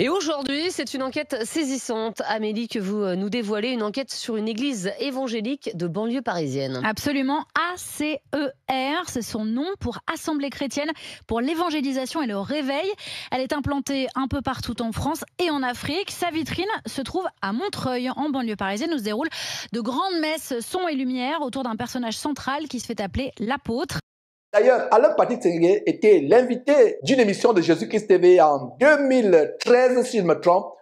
Et aujourd'hui, c'est une enquête saisissante, Amélie, que vous nous dévoilez, une enquête sur une église évangélique de banlieue parisienne. Absolument, ACER, c'est son nom pour Assemblée chrétienne pour l'évangélisation et le réveil. Elle est implantée un peu partout en France et en Afrique. Sa vitrine se trouve à Montreuil, en banlieue parisienne, où se déroulent de grandes messes son et lumière autour d'un personnage central qui se fait appeler l'apôtre. D'ailleurs, Alain Patrick Sengue était l'invité d'une émission de Jésus-Christ TV en 2013, si je me trompe,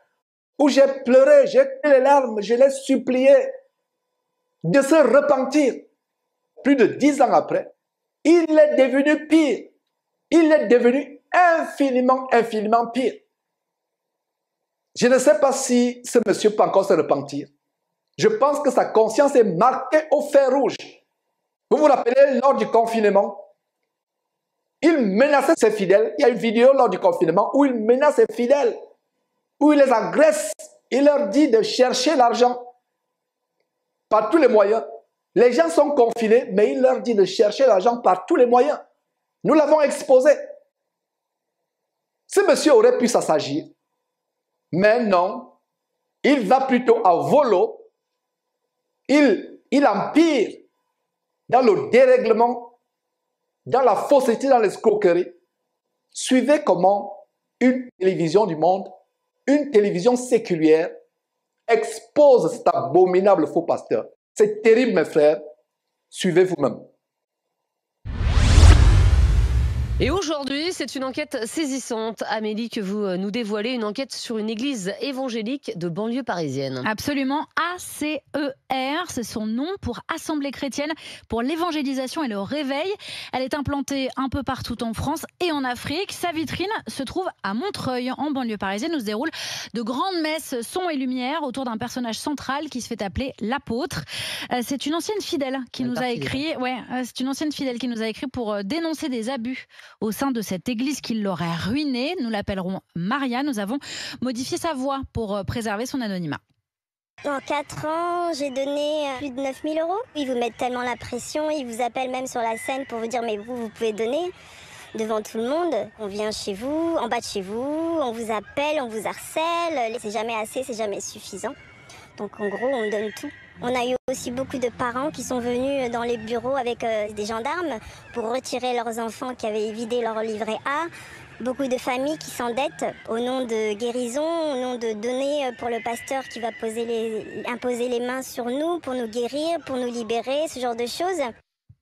où j'ai pleuré, j'ai fait les larmes, je l'ai supplié de se repentir. Plus de 10 ans après, il est devenu pire. Il est devenu infiniment pire. Je ne sais pas si ce monsieur peut encore se repentir. Je pense que sa conscience est marquée au fer rouge. Vous vous rappelez, lors du confinement, il menaçait ses fidèles. Il y a une vidéo lors du confinement où il menace ses fidèles, où il les agresse. Il leur dit de chercher l'argent par tous les moyens. Les gens sont confinés, mais il leur dit de chercher l'argent par tous les moyens. Nous l'avons exposé. Ce monsieur aurait pu s'assagir, mais non. Il va plutôt à volo. Il empire dans le dérèglement, dans la fausseté, dans l'escroquerie. Suivez comment une télévision du monde, une télévision séculière, expose cet abominable faux pasteur. C'est terrible, mes frères. Suivez vous-même. Et aujourd'hui, c'est une enquête saisissante, Amélie, que vous nous dévoilez, une enquête sur une église évangélique de banlieue parisienne. Absolument, ACER, c'est son nom pour Assemblée chrétienne pour l'évangélisation et le réveil. Elle est implantée un peu partout en France et en Afrique. Sa vitrine se trouve à Montreuil, en banlieue parisienne, où se déroulent de grandes messes son et lumière autour d'un personnage central qui se fait appeler l'apôtre. C'est une ancienne fidèle qui nous a écrit, c'est une ancienne fidèle qui nous a écrit pour dénoncer des abus au sein de cette église qui l'aurait ruinée. Nous l'appellerons Maria. Nous avons modifié sa voix pour préserver son anonymat. En 4 ans, j'ai donné plus de 9 000 €. Ils vous mettent tellement la pression, ils vous appellent même sur la scène pour vous dire mais vous pouvez donner devant tout le monde. On vient chez vous, en bas de chez vous, on vous appelle, on vous harcèle. C'est jamais assez, c'est jamais suffisant. Donc en gros, on donne tout. On a eu aussi beaucoup de parents qui sont venus dans les bureaux avec des gendarmes pour retirer leurs enfants qui avaient vidé leur livret A. Beaucoup de familles qui s'endettent au nom de guérison, au nom de donner pour le pasteur qui va imposer les mains sur nous pour nous guérir, pour nous libérer, ce genre de choses.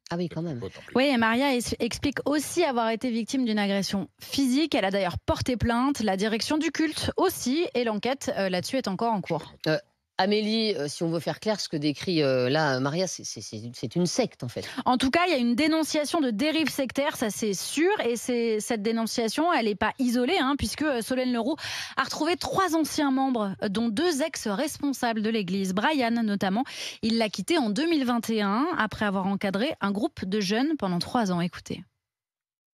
Ah oui, quand même. Oui, et Maria explique aussi avoir été victime d'une agression physique. Elle a d'ailleurs porté plainte, la direction du culte aussi, et l'enquête là-dessus est encore en cours. Amélie, si on veut faire clair, ce que décrit là Maria, c'est une secte en fait. En tout cas, il y a une dénonciation de dérive sectaire, ça c'est sûr. Et cette dénonciation, elle n'est pas isolée, puisque Solène Leroux a retrouvé 3 anciens membres, dont 2 ex-responsables de l'église. Brian notamment, il l'a quitté en 2021 après avoir encadré un groupe de jeunes pendant 3 ans. Écoutez.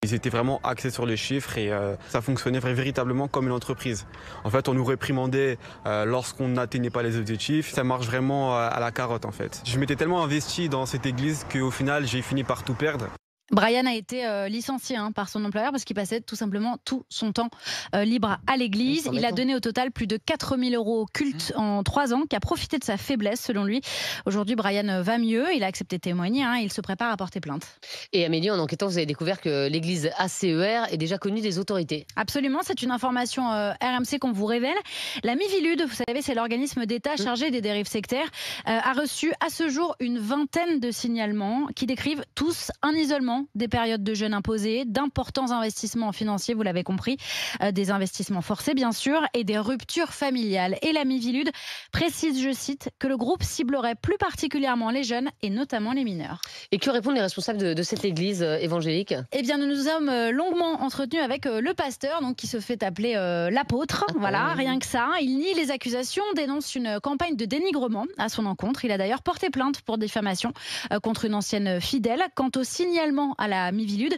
Ils étaient vraiment axés sur les chiffres et ça fonctionnait véritablement comme une entreprise. En fait, on nous réprimandait lorsqu'on n'atteignait pas les objectifs. Ça marche vraiment à la carotte en fait. Je m'étais tellement investi dans cette église qu'au final, j'ai fini par tout perdre. Brian a été licencié par son employeur parce qu'il passait tout simplement tout son temps libre à l'église. Il a donné au total plus de 4 000 € au culte en 3 ans, qui a profité de sa faiblesse selon lui. Aujourd'hui, Brian va mieux, il a accepté de témoigner, il se prépare à porter plainte. Et Amélie, en enquêtant, vous avez découvert que l'église ACER est déjà connue des autorités. Absolument, c'est une information RMC qu'on vous révèle. La Miviludes, vous savez, c'est l'organisme d'État chargé des dérives sectaires, a reçu à ce jour une vingtaine de signalements qui décrivent tous un isolement, des périodes de jeûne imposées, d'importants investissements financiers, vous l'avez compris, des investissements forcés bien sûr, et des ruptures familiales. Et la Miviludes précise, je cite, que le groupe ciblerait plus particulièrement les jeunes et notamment les mineurs. Et que répondent les responsables de cette église évangélique? Eh bien, nous nous sommes longuement entretenus avec le pasteur, donc qui se fait appeler l'apôtre. Voilà, rien que ça. Il nie les accusations, dénonce une campagne de dénigrement à son encontre. Il a d'ailleurs porté plainte pour diffamation contre une ancienne fidèle. Quant au signalement abonnement à la Miviludes.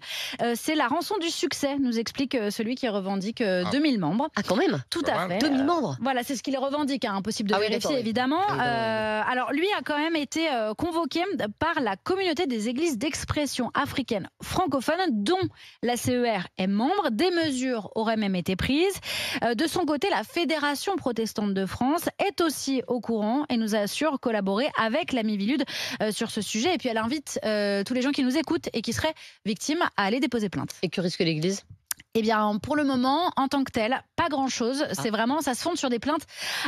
C'est la rançon du succès, nous explique celui qui revendique 2000 membres. Ah, quand même. Tout à fait. 2000 membres. Voilà, c'est ce qu'il revendique. Impossible de vérifier, oui. évidemment. Évidemment. Alors, lui a quand même été convoqué par la communauté des églises d'expression africaine francophone, dont la CER est membre. Des mesures auraient même été prises. De son côté, la Fédération protestante de France est aussi au courant et nous assure collaborer avec la Miviludes sur ce sujet. Et puis, elle invite tous les gens qui nous écoutent et qui seraient victimes à aller déposer plainte. Et que risque l'Église ? Eh bien, pour le moment, en tant que tel, pas grand-chose. C'est vraiment, ça se fonde sur des plaintes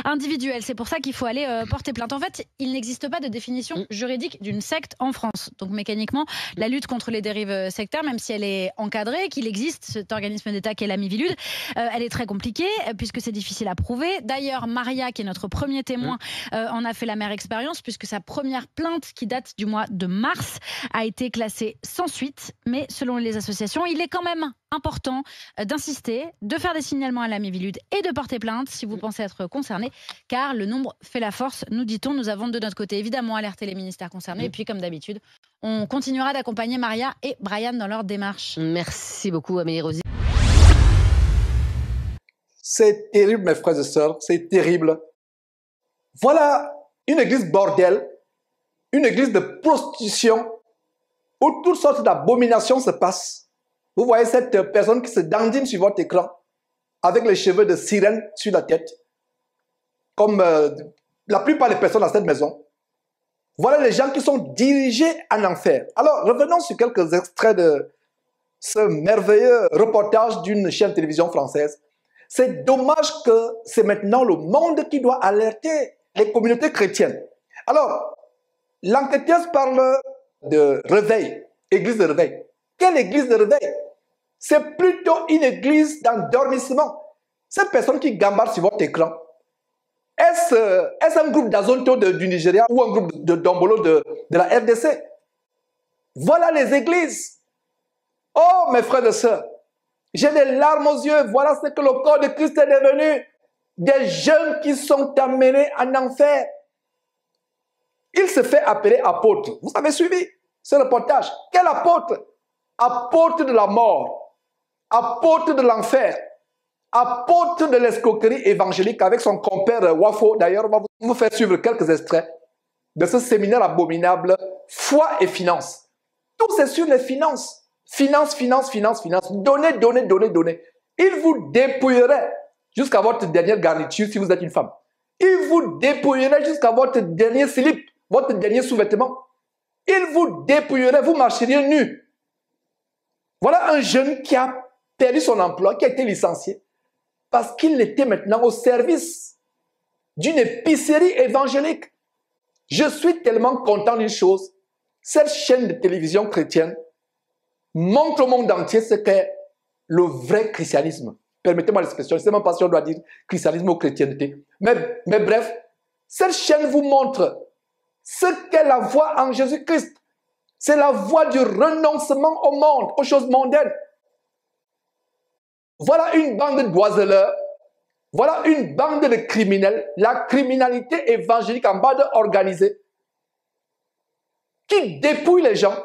individuelles. C'est pour ça qu'il faut aller porter plainte. En fait, il n'existe pas de définition juridique d'une secte en France. Donc, mécaniquement, la lutte contre les dérives sectaires, même si elle est encadrée, qu'il existe cet organisme d'État qu'est la Miviludes, elle est très compliquée puisque c'est difficile à prouver. D'ailleurs, Maria, qui est notre premier témoin, en a fait la mère expérience puisque sa première plainte, qui date du mois de mars, a été classée sans suite. Mais selon les associations, il est quand même important d'insister, de faire des signalements à la Miviludes et de porter plainte si vous pensez être concerné, car le nombre fait la force, nous dit-on. Nous avons de notre côté évidemment alerté les ministères concernés et puis comme d'habitude, on continuera d'accompagner Maria et Brian dans leur démarche. Merci beaucoup Amélie Rosy. C'est terrible mes frères et sœurs, c'est terrible. Voilà une église bordel, une église de prostitution où toutes sortes d'abominations se passent. Vous voyez cette personne qui se dandine sur votre écran avec les cheveux de sirène sur la tête, comme la plupart des personnes dans cette maison. Voilà les gens qui sont dirigés en enfer. Alors, revenons sur quelques extraits de ce merveilleux reportage d'une chaîne de télévision française. C'est dommage que c'est maintenant le monde qui doit alerter les communautés chrétiennes. Alors, l'enquêteuse parle de réveil, église de réveil. Quelle église de réveil? C'est plutôt une église d'endormissement. Cette personne qui gambarde sur votre écran, est-ce un groupe d'Azonto du Nigeria ou un groupe de Dombolo de la RDC? Voilà les églises. Oh, mes frères et sœurs, j'ai des larmes aux yeux. Voilà ce que le corps de Christ est devenu. Des jeunes qui sont amenés en enfer. Il se fait appeler apôtre. Vous avez suivi ce reportage? Quel apôtre? Apôtre de la mort, apôtre de l'enfer, apôtre de l'escroquerie évangélique avec son compère Wafo. D'ailleurs, on va vous faire suivre quelques extraits de ce séminaire abominable, foi et finance. Tout c'est sur les finances. Finance, finance, finance, finance. Donnez, donnez, donnez, donnez. Il vous dépouillerait jusqu'à votre dernière garniture si vous êtes une femme. Il vous dépouillerait jusqu'à votre dernier slip, votre dernier sous-vêtement. Il vous dépouillerait, vous marcheriez nu. Voilà un jeune qui a perdu son emploi, qui a été licencié, parce qu'il était maintenant au service d'une épicerie évangélique. Je suis tellement content d'une chose. Cette chaîne de télévision chrétienne montre au monde entier ce qu'est le vrai christianisme. Permettez-moi l'expression, je ne sais même pas si on doit dire christianisme ou chrétienté. Mais bref, cette chaîne vous montre ce qu'est la voie en Jésus-Christ. C'est la voie du renoncement au monde, aux choses mondaines. Voilà une bande d'oiseleurs, voilà une bande de criminels, la criminalité évangélique en bande organisée, qui dépouille les gens,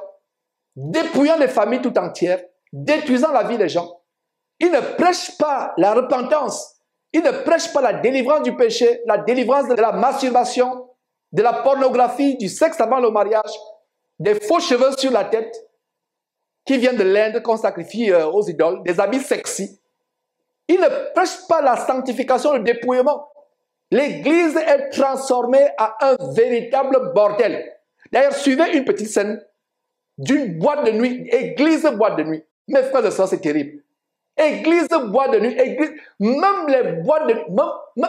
dépouillant les familles tout entières, détruisant la vie des gens. Ils ne prêchent pas la repentance, ils ne prêchent pas la délivrance du péché, la délivrance de la masturbation, de la pornographie, du sexe avant le mariage, des faux cheveux sur la tête qui viennent de l'Inde qu'on sacrifie aux idoles, des habits sexy. Ils ne prêchent pas la sanctification, le dépouillement. L'église est transformée à un véritable bordel. D'ailleurs, suivez une petite scène d'une boîte de nuit, église boîte de nuit. Mes frères et sœurs, c'est terrible. Église boîte de nuit, église, même les boîtes de nuit.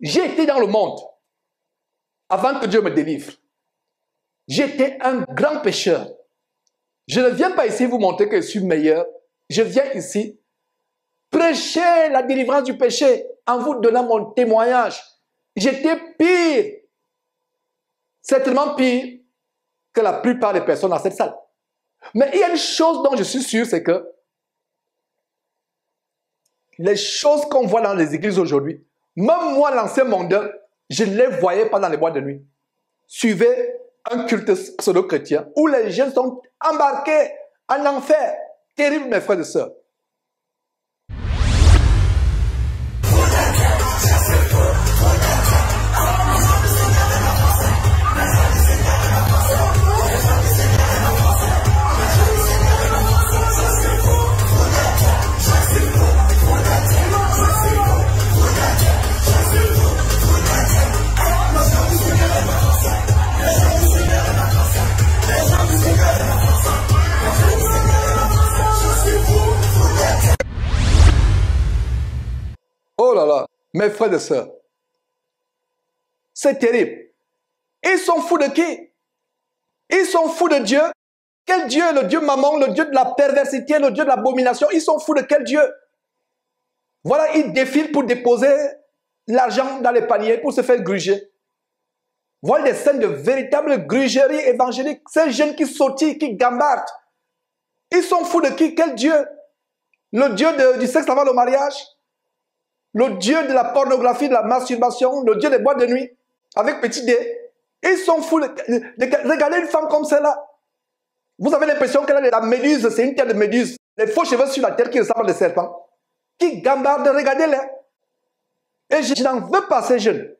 J'ai été dans le monde avant que Dieu me délivre. J'étais un grand pécheur. Je ne viens pas ici vous montrer que je suis meilleur. Je viens ici prêcher la délivrance du péché en vous donnant mon témoignage. J'étais pire, certainement pire que la plupart des personnes dans cette salle. Mais il y a une chose dont je suis sûr, c'est que les choses qu'on voit dans les églises aujourd'hui, même moi, l'ancien mondeur, je ne les voyais pas dans les boîtes de nuit. Suivez un culte pseudo-chrétien où les jeunes sont embarqués en enfer. Terrible, mes frères et sœurs. Oh là là, mes frères et sœurs, c'est terrible. Ils sont fous de qui? Ils sont fous de Dieu. Quel Dieu? Le Dieu maman, le Dieu de la perversité, le Dieu de l'abomination. Ils sont fous de quel Dieu? Voilà, ils défilent pour déposer l'argent dans les paniers pour se faire gruger. Voilà des scènes de véritable grugerie évangélique. Ces jeunes qui sautillent, qui gambardent. Ils sont fous de qui? Quel Dieu? Le Dieu du sexe avant le mariage? Le Dieu de la pornographie, de la masturbation, le Dieu des boîtes de nuit, avec petit D. Ils sont fous de regarder une femme comme celle-là. Vous avez l'impression qu'elle est la méduse, c'est une tête de méduse. Les faux cheveux sur la tête qui ressemblent à des serpents. Qui gambardent, regardez-les. Et je n'en veux pas ces jeunes.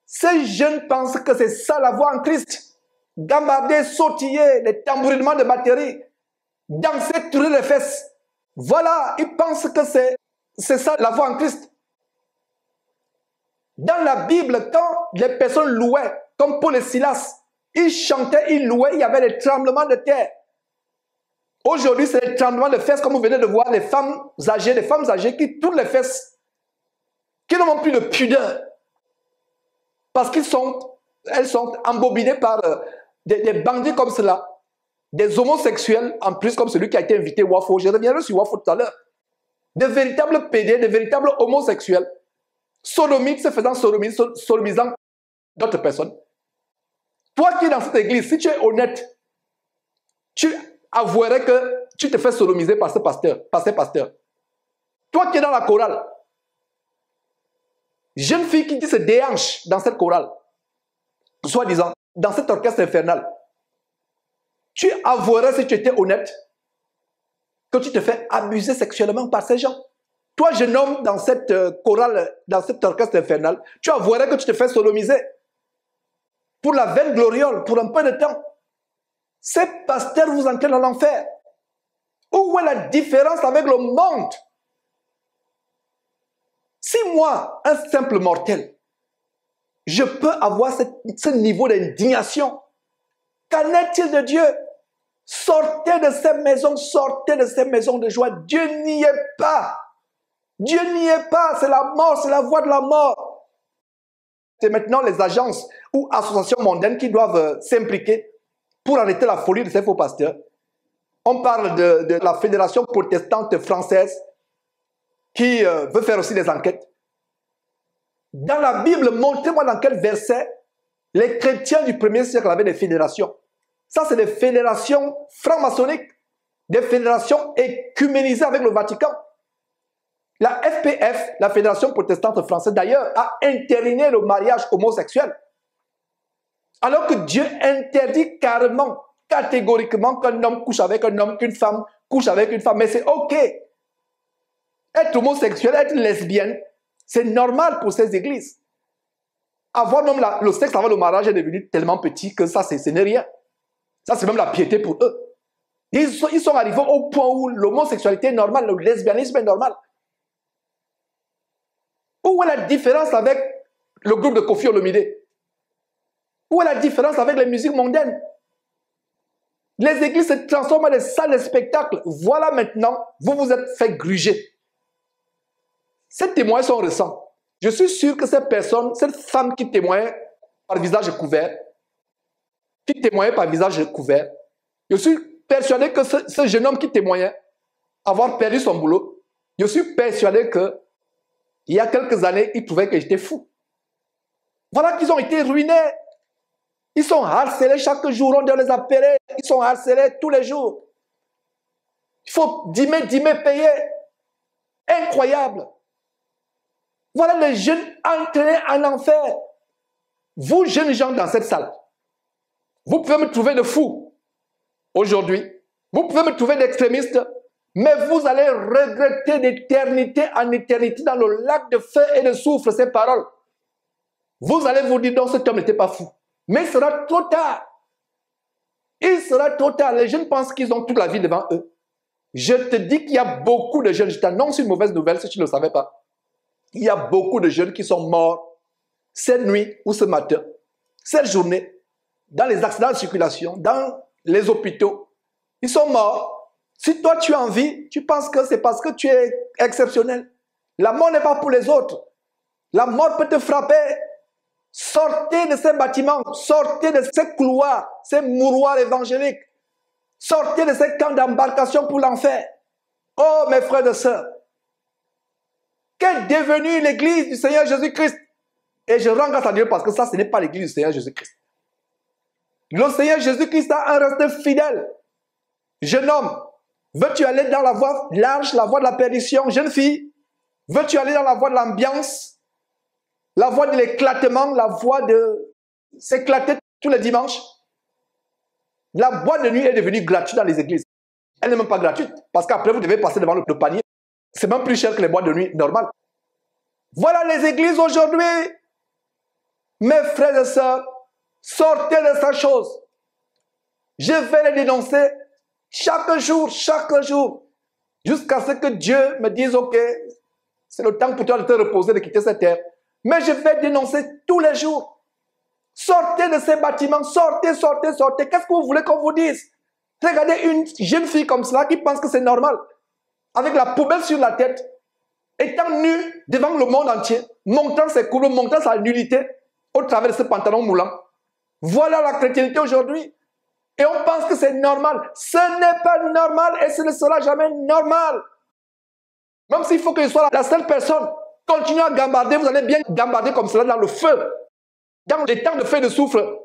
Ces jeunes pensent que c'est ça la voie en Christ. Gambarder, sautiller, les tambourinements de batterie, danser, tourner les fesses. Voilà, ils pensent que c'est ça la voie en Christ. Dans la Bible, quand les personnes louaient, comme Paul et Silas, ils chantaient, ils louaient, il y avait des tremblements de terre. Aujourd'hui, c'est des tremblements de fesses, comme vous venez de voir, les femmes âgées qui tournent les fesses, qui n'ont plus de pudeur. Parce qu'elles sont embobinées par des bandits comme cela, des homosexuels, en plus comme celui qui a été invité Wafo. Je reviendrai sur Wafo tout à l'heure. De véritables pédés, de véritables homosexuels, sodomites se faisant sodomisant d'autres personnes. Toi qui es dans cette église, si tu es honnête, tu avouerais que tu te fais sodomiser par ce pasteur, par ces pasteurs. Toi qui es dans la chorale, jeune fille qui se déhanche dans cette chorale, soi-disant, dans cet orchestre infernal, tu avouerais, si tu étais honnête, que tu te fais abuser sexuellement par ces gens. Toi, jeune homme, dans cette chorale, dans cet orchestre infernal, tu avouerais que tu te fais sodomiser pour la vaine gloriole, pour un peu de temps. Ces pasteurs vous entraînent dans l'enfer. Où est la différence avec le monde? Si moi, un simple mortel, je peux avoir ce niveau d'indignation, qu'en est-il de Dieu? Sortez de ces maisons de joie. Dieu n'y est pas. Dieu n'y est pas. C'est la mort, c'est la voie de la mort. C'est maintenant les agences ou associations mondaines qui doivent s'impliquer pour arrêter la folie de ces faux pasteurs. On parle de la Fédération protestante française qui veut faire aussi des enquêtes. Dans la Bible, montrez-moi dans quel verset les chrétiens du 1er siècle avaient des fédérations. Ça, c'est des fédérations franc-maçonniques, des fédérations écuménisées avec le Vatican. La FPF, la Fédération protestante française d'ailleurs, a interdit le mariage homosexuel. Alors que Dieu interdit carrément, catégoriquement qu'un homme couche avec un homme, qu'une femme couche avec une femme. Mais c'est OK. Être homosexuel, être lesbienne, c'est normal pour ces églises. Avoir même le sexe avant le mariage est devenu tellement petit que ça, ce n'est rien. Ça, c'est même la piété pour eux. Ils sont arrivés au point où l'homosexualité est normale, le lesbianisme est normal. Où est la différence avec le groupe de Kofi Olomide? Où est la différence avec les musiques mondaines? Les églises se transforment en des salles de spectacle. Voilà maintenant, vous vous êtes fait gruger. Ces témoins sont récents. Je suis sûr que ces personnes, cette femme qui témoigne par visage couvert, je suis persuadé que ce jeune homme qui témoignait avoir perdu son boulot, je suis persuadé que il y a quelques années, il trouvait que j'étais fou. Voilà qu'ils ont été ruinés. Ils sont harcelés chaque jour, on doit les appeler. Ils sont harcelés tous les jours. Il faut dîmer, payer. Incroyable. Voilà les jeunes entraînés en enfer. Vous, jeunes gens dans cette salle, vous pouvez me trouver de fou. Aujourd'hui, Vous pouvez me trouver d'extrémiste, mais vous allez regretter d'éternité en éternité dans le lac de feu et de soufre ces paroles. Vous allez vous dire, non, cet homme n'était pas fou. Mais il sera trop tard. Il sera trop tard. Les jeunes pensent qu'ils ont toute la vie devant eux. Je te dis qu'il y a beaucoup de jeunes, je t'annonce une mauvaise nouvelle si tu ne le savais pas. Il y a beaucoup de jeunes qui sont morts cette nuit ou ce matin, cette journée, dans les accidents de circulation, dans les hôpitaux. Ils sont morts. Si toi tu as envie, tu penses que c'est parce que tu es exceptionnel. La mort n'est pas pour les autres. La mort peut te frapper. Sortez de ces bâtiments, sortez de ces couloirs, ces mouroirs évangéliques. Sortez de ces camps d'embarcation pour l'enfer. Oh mes frères et sœurs, qu'est devenue l'église du Seigneur Jésus-Christ? Et je rends grâce à Dieu parce que ça, ce n'est pas l'église du Seigneur Jésus-Christ. Le Seigneur Jésus-Christ a un reste fidèle. Jeune homme, veux-tu aller dans la voie large, la voie de la perdition? Jeune fille, veux-tu aller dans la voie de l'ambiance, la voie de l'éclatement, la voie de s'éclater tous les dimanches? La boîte de nuit est devenue gratuite dans les églises. Elle n'est même pas gratuite, parce qu'après vous devez passer devant le panier. C'est même plus cher que les boîtes de nuit normales. Voilà les églises aujourd'hui. Mes frères et sœurs, sortez de cette chose. Je vais les dénoncer chaque jour, jusqu'à ce que Dieu me dise, ok, c'est le temps pour toi de te reposer, de quitter cette terre. Mais je vais dénoncer tous les jours. Sortez de ces bâtiments, sortez, sortez, sortez. Qu'est-ce que vous voulez qu'on vous dise? Regardez une jeune fille comme cela qui pense que c'est normal, avec la poubelle sur la tête, étant nue devant le monde entier, montrant ses courbes, montrant sa nullité au travers de ce pantalon moulant. Voilà la chrétienté aujourd'hui. Et on pense que c'est normal. Ce n'est pas normal et ce ne sera jamais normal. Même s'il faut que je sois la seule personne, continuez à gambarder, vous allez bien gambarder comme cela dans le feu. Dans les temps de feu et de soufre.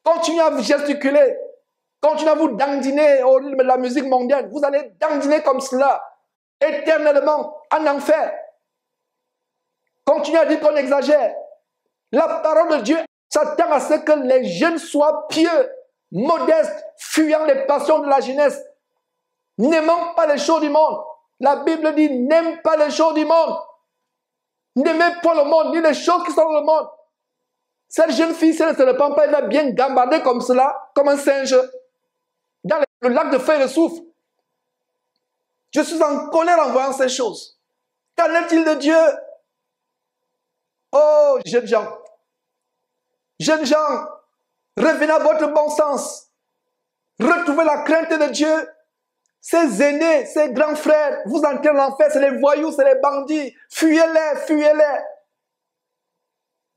Continuez à vous gesticuler. Continuez à vous dandiner au rythme de la musique mondaine. Vous allez dandiner comme cela, éternellement, en enfer. Continuez à dire qu'on exagère. La parole de Dieu s'attend à ce que les jeunes soient pieux, modestes, fuyant les passions de la jeunesse, n'aimant pas les choses du monde. La Bible dit, n'aime pas les choses du monde. N'aimez pas le monde, ni les choses qui sont dans le monde. Cette jeune fille, si elle ne se répand pas, elle va bien gambarder comme cela, comme un singe, dans le lac de feu et de soufre. Je suis en colère en voyant ces choses. Qu'en est-il de Dieu? Oh, jeunes gens, revenez à votre bon sens. Retrouvez la crainte de Dieu. Ces aînés, ces grands frères, vous entrez en enfer, c'est les voyous, c'est les bandits. Fuyez-les, fuyez-les.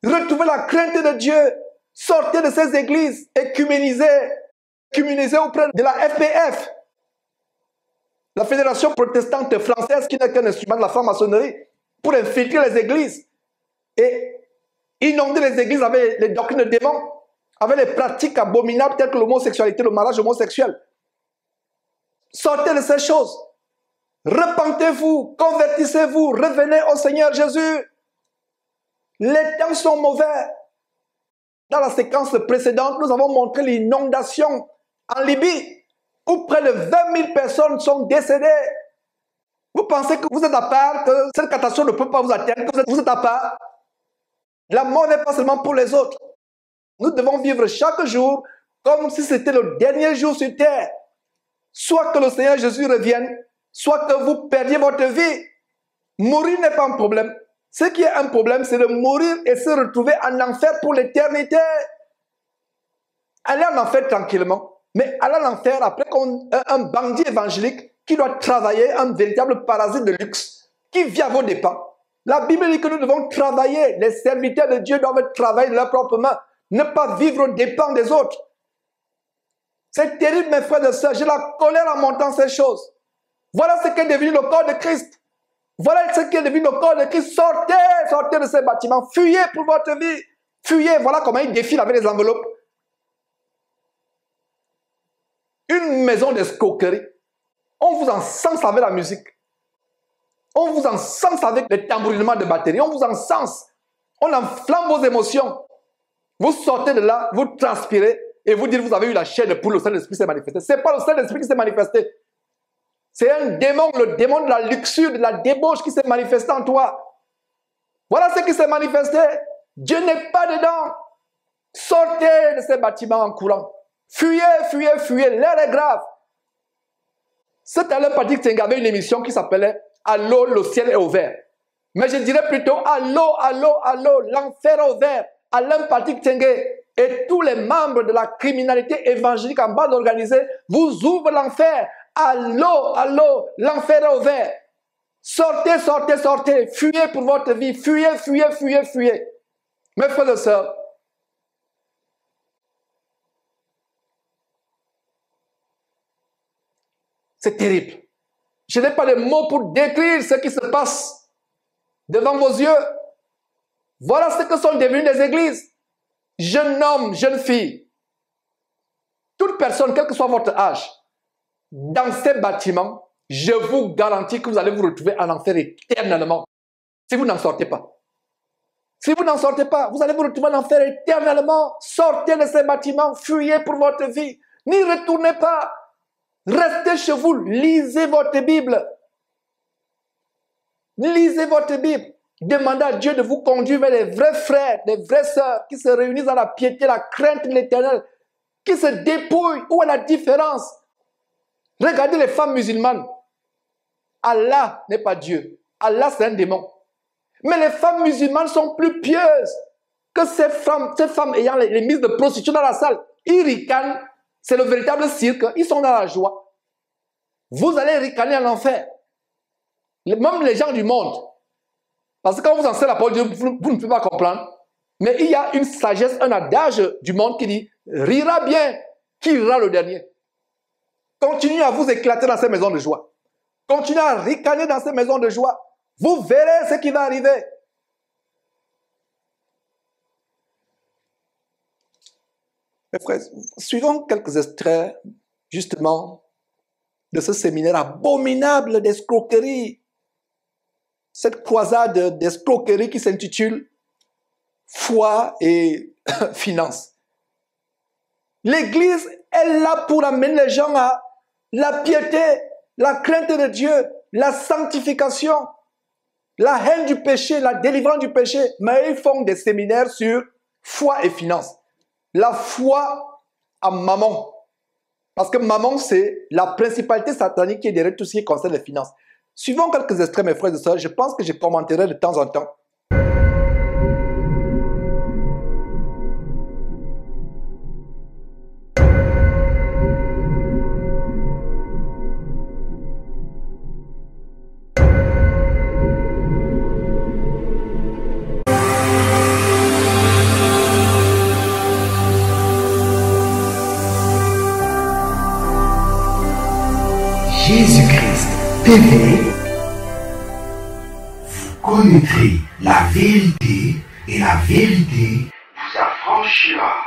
Retrouvez la crainte de Dieu. Sortez de ces églises écuménisées auprès de la FPF, la Fédération protestante française, qui n'est qu'un instrument de la franc-maçonnerie, pour infiltrer les églises et inonder les églises avec les doctrines de démons, avec les pratiques abominables telles que l'homosexualité, le mariage homosexuel. Sortez de ces choses. Repentez-vous, convertissez-vous, revenez au Seigneur Jésus. Les temps sont mauvais. Dans la séquence précédente, nous avons montré l'inondation en Libye, où près de 20 000 personnes sont décédées. Vous pensez que vous êtes à part, que cette catastrophe ne peut pas vous atteindre, que vous êtes à part? La mort n'est pas seulement pour les autres. Nous devons vivre chaque jour comme si c'était le dernier jour sur terre. Soit que le Seigneur Jésus revienne, soit que vous perdiez votre vie. Mourir n'est pas un problème. Ce qui est un problème, c'est de mourir et se retrouver en enfer pour l'éternité. Aller en enfer tranquillement, mais aller en enfer après un bandit évangélique qui doit travailler, un véritable parasite de luxe, qui vit à vos dépens. La Bible dit que nous devons travailler. Les serviteurs de Dieu doivent travailler de leurs propres mains, ne pas vivre aux dépens des autres. C'est terrible, mes frères et sœurs. J'ai la colère en montant ces choses. Voilà ce qu'est devenu le corps de Christ. Voilà ce qui est devenu le corps de Christ. Sortez, sortez de ces bâtiments. Fuyez pour votre vie. Fuyez. Voilà comment il défile avec les enveloppes. Une maison d'escroquerie. On vous encense avec la musique. On vous encense avec les tambourinements de batterie. On vous encense. On enflamme vos émotions. Vous sortez de là, vous transpirez. et vous dites que vous avez eu la chaîne pour le Saint-Esprit s'est manifesté. Ce n'est pas le Saint-Esprit qui s'est manifesté. C'est un démon, le démon de la luxure, de la débauche qui s'est manifesté en toi. Voilà ce qui s'est manifesté. Dieu n'est pas dedans. Sortez de ces bâtiments en courant. Fuyez, fuyez, fuyez. L'air est grave. Cet Alain Patrick Tsengue avait une émission qui s'appelait « Allô, le ciel est ouvert ». Mais je dirais plutôt « Allô, allô, allô, l'enfer est ouvert ». Alain Patrick Tsengue et tous les membres de la criminalité évangélique en bande organisée vous ouvrent l'enfer. Allô, allô, l'enfer est ouvert. Sortez, sortez, sortez. Fuyez pour votre vie. Fuyez, fuyez, fuyez, fuyez. Mes frères et sœurs, c'est terrible. Je n'ai pas les mots pour décrire ce qui se passe devant vos yeux. Voilà ce que sont devenues les églises. Jeunes hommes, jeunes filles, toute personne, quel que soit votre âge, dans ces bâtiments, je vous garantis que vous allez vous retrouver en enfer éternellement. Si vous n'en sortez pas. Si vous n'en sortez pas, vous allez vous retrouver en enfer éternellement. Sortez de ces bâtiments, fuyez pour votre vie. N'y retournez pas. Restez chez vous, lisez votre Bible. Lisez votre Bible. Demandez à Dieu de vous conduire vers les vrais frères, les vraies sœurs qui se réunissent dans la piété, la crainte de l'Éternel, qui se dépouillent. Où est la différence? Regardez les femmes musulmanes. Allah n'est pas Dieu. Allah, c'est un démon. Mais les femmes musulmanes sont plus pieuses que ces femmes ayant les mises de prostitution dans la salle. Ils ricanent. C'est le véritable cirque. Ils sont dans la joie. Vous allez ricaner en enfer. Même les gens du monde. Parce que quand vous enseignez la parole de Dieu, vous ne pouvez pas comprendre. Mais il y a une sagesse, un adage du monde qui dit « Rira bien, qui rira le dernier ?» Continuez à vous éclater dans ces maisons de joie. Continuez à ricaner dans ces maisons de joie. Vous verrez ce qui va arriver. Mes frères, suivons quelques extraits, justement, de ce séminaire abominable d'escroquerie. Cette croisade d'escroquerie qui s'intitule « Foi et finance ». L'Église est là pour amener les gens à la piété, la crainte de Dieu, la sanctification, la haine du péché, la délivrance du péché. Mais ils font des séminaires sur foi et finance. La foi à Mammon. Parce que Mammon, c'est la principalité satanique qui est derrière tout ce qui concerne les finances. Suivons quelques extraits, mes frères et sœurs. Je pense que je commenterai de temps en temps. Jésus-Christ TV, vous connaîtrez la vérité et la vérité vous affranchira.